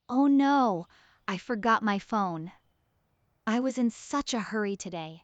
Oh no, I forgot my phone. I was in such a hurry today.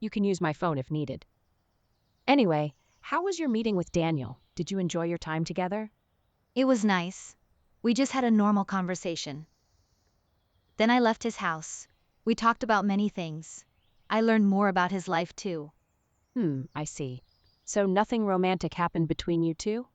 You can use my phone if needed. Anyway, how was your meeting with Daniel? Did you enjoy your time together? It was nice. We just had a normal conversation. Then I left his house. We talked about many things. I learned more about his life too. I see. So nothing romantic happened between you two?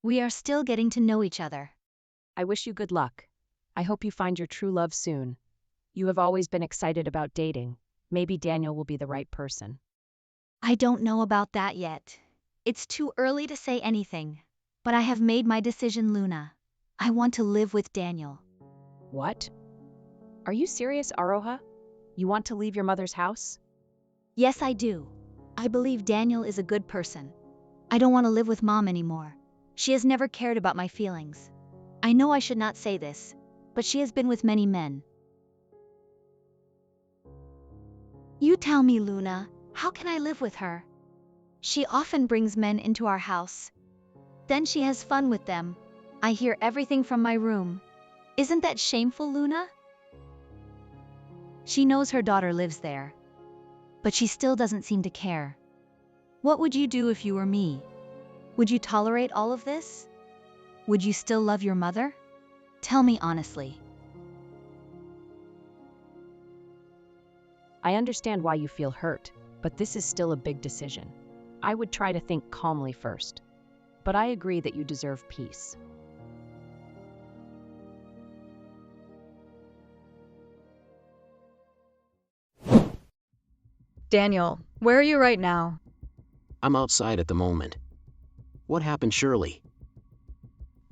We are still getting to know each other. I wish you good luck. I hope you find your true love soon. You have always been excited about dating. Maybe Daniel will be the right person. I don't know about that yet. It's too early to say anything. But I have made my decision, Luna. I want to live with Daniel. What? Are you serious, Aroha? You want to leave your mother's house? Yes, I do. I believe Daniel is a good person. I don't want to live with Mom anymore. She has never cared about my feelings. I know I should not say this, but she has been with many men. You tell me, Luna, how can I live with her? She often brings men into our house. Then she has fun with them. I hear everything from my room. Isn't that shameful, Luna? She knows her daughter lives there. But she still doesn't seem to care. What would you do if you were me? Would you tolerate all of this? Would you still love your mother? Tell me honestly. I understand why you feel hurt, but this is still a big decision. I would try to think calmly first. But I agree that you deserve peace. Daniel, where are you right now? I'm outside at the moment. What happened, Shirley?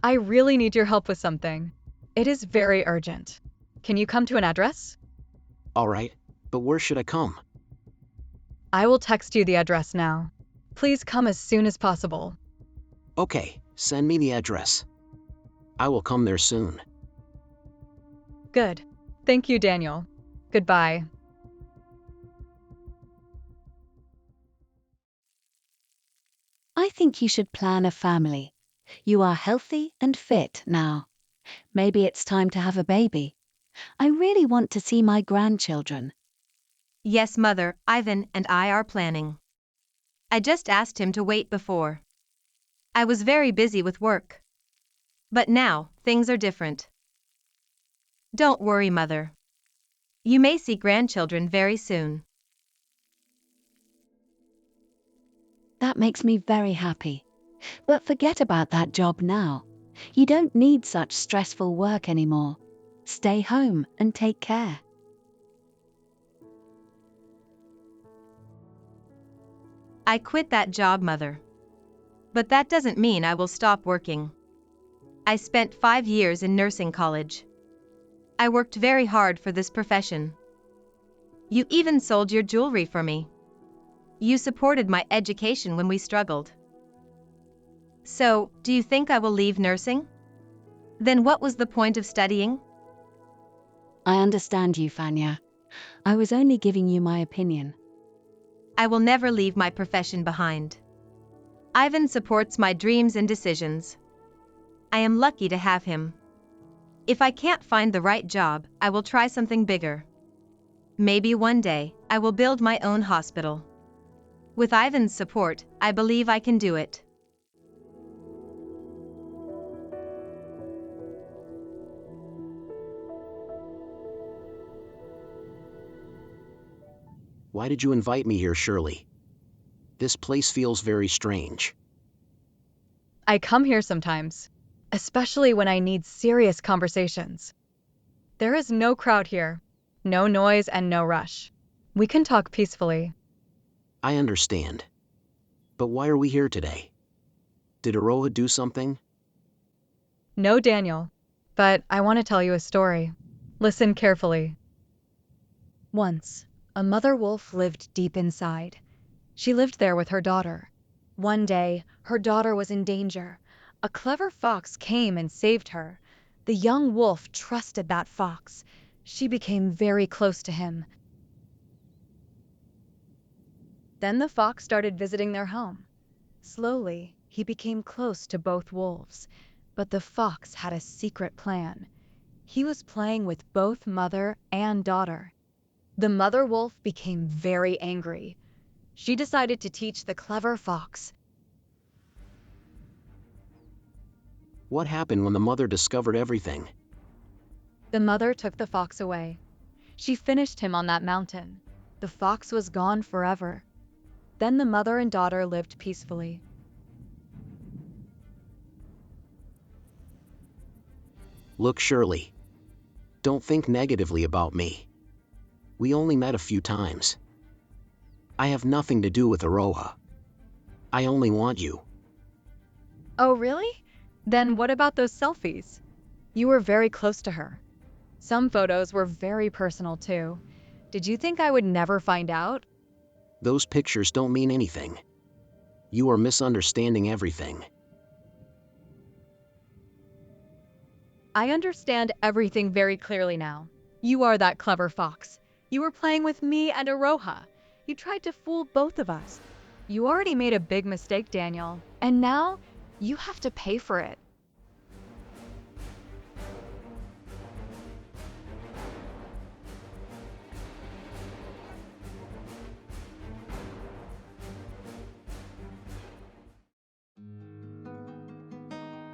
I really need your help with something. It is very urgent. Can you come to an address? All right, but where should I come? I will text you the address now. Please come as soon as possible. Okay, send me the address. I will come there soon. Good. Thank you, Daniel. Goodbye. I think you should plan a family. You are healthy and fit now. Maybe it's time to have a baby. I really want to see my grandchildren. Yes, Mother, Ivan and I are planning. I just asked him to wait before. I was very busy with work. But now, things are different. Don't worry, Mother. You may see grandchildren very soon. That makes me very happy. But forget about that job now. You don't need such stressful work anymore. Stay home and take care. I quit that job, Mother. But that doesn't mean I will stop working. I spent 5 years in nursing college. I worked very hard for this profession. You even sold your jewelry for me. You supported my education when we struggled. So, do you think I will leave nursing? Then what was the point of studying? I understand you, Fanya. I was only giving you my opinion. I will never leave my profession behind. Ivan supports my dreams and decisions. I am lucky to have him. If I can't find the right job, I will try something bigger. Maybe one day, I will build my own hospital. With Ivan's support, I believe I can do it. Why did you invite me here, Shirley? This place feels very strange. I come here sometimes, especially when I need serious conversations. There is no crowd here, no noise and no rush. We can talk peacefully. I understand. But why are we here today? Did Aroha do something? No, Daniel, but I want to tell you a story. Listen carefully. Once, a mother wolf lived deep inside. She lived there with her daughter. One day, her daughter was in danger. A clever fox came and saved her. The young wolf trusted that fox. She became very close to him. Then the fox started visiting their home. Slowly, he became close to both wolves. But the fox had a secret plan. He was playing with both mother and daughter. The mother wolf became very angry. She decided to teach the clever fox. What happened when the mother discovered everything? The mother took the fox away. She finished him on that mountain. The fox was gone forever. Then the mother and daughter lived peacefully. Look, Shirley. Don't think negatively about me. We only met a few times. I have nothing to do with Aroha. I only want you. Oh, really? Then what about those selfies? You were very close to her. Some photos were very personal too. Did you think I would never find out? Those pictures don't mean anything. You are misunderstanding everything. I understand everything very clearly now. You are that clever fox. You were playing with me and Aroha. You tried to fool both of us. You already made a big mistake, Daniel, and now you have to pay for it.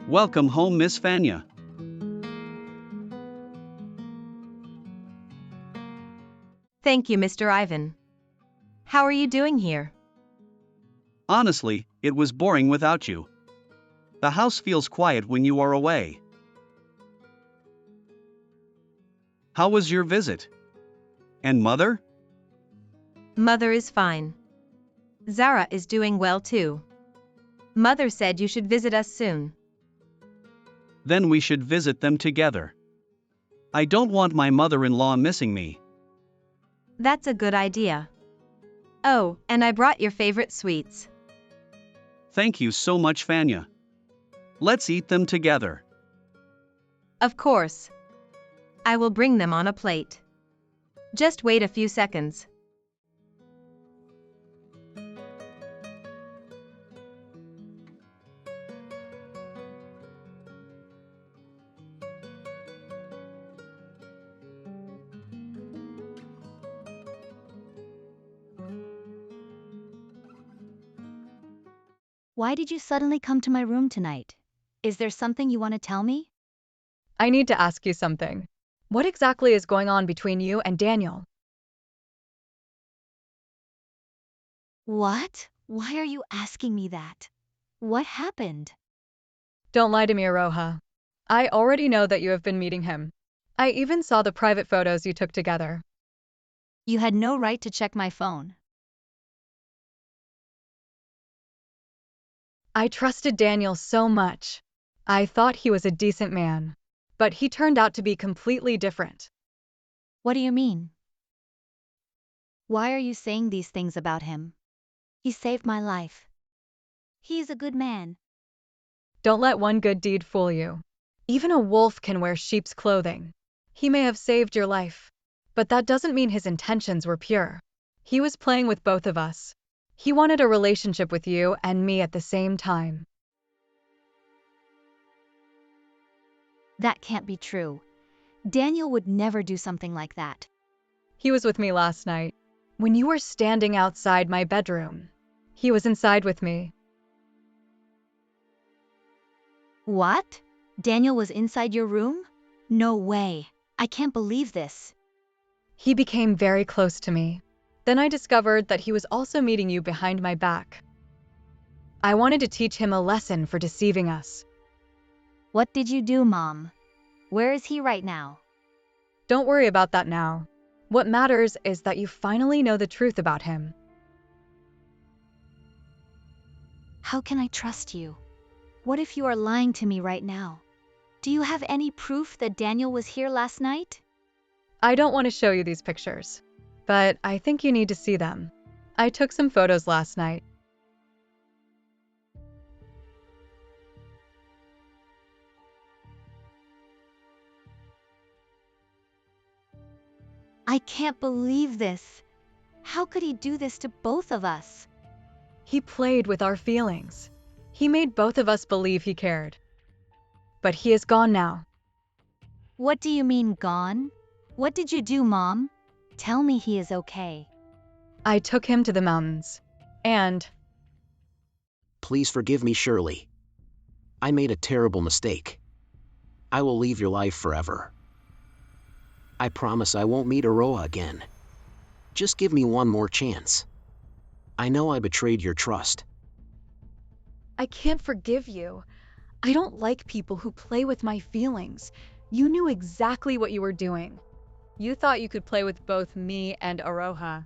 Welcome home, Miss Fanya. Thank you, Mr. Ivan. How are you doing here? Honestly, it was boring without you. The house feels quiet when you are away. How was your visit? And mother? Mother is fine. Zara is doing well too. Mother said you should visit us soon. Then we should visit them together. I don't want my mother-in-law missing me. That's a good idea. Oh, and I brought your favorite sweets. Thank you so much, Fanya. Let's eat them together. Of course. I will bring them on a plate. Just wait a few seconds. Why did you suddenly come to my room tonight? Is there something you want to tell me? I need to ask you something. What exactly is going on between you and Daniel? What? Why are you asking me that? What happened? Don't lie to me, Aroha. I already know that you have been meeting him. I even saw the private photos you took together. You had no right to check my phone. I trusted Daniel so much. I thought he was a decent man, but he turned out to be completely different. What do you mean? Why are you saying these things about him? He saved my life. He is a good man. Don't let one good deed fool you. Even a wolf can wear sheep's clothing. He may have saved your life, but that doesn't mean his intentions were pure. He was playing with both of us. He wanted a relationship with you and me at the same time. That can't be true. Daniel would never do something like that. He was with me last night, when you were standing outside my bedroom. He was inside with me. What? Daniel was inside your room? No way. I can't believe this. He became very close to me. Then I discovered that he was also meeting you behind my back. I wanted to teach him a lesson for deceiving us. What did you do, Mom? Where is he right now? Don't worry about that now. What matters is that you finally know the truth about him. How can I trust you? What if you are lying to me right now? Do you have any proof that Daniel was here last night? I don't want to show you these pictures, but I think you need to see them. I took some photos last night. I can't believe this. How could he do this to both of us? He played with our feelings. He made both of us believe he cared. but he is gone now. What do you mean gone? What did you do, Mom? Tell me he is okay. I took him to the mountains. And Please forgive me, Shirley. I made a terrible mistake. I will leave your life forever. I promise I won't meet Aroa again. Just give me one more chance. I know I betrayed your trust. I can't forgive you. I don't like people who play with my feelings. You knew exactly what you were doing. You thought you could play with both me and Aroha.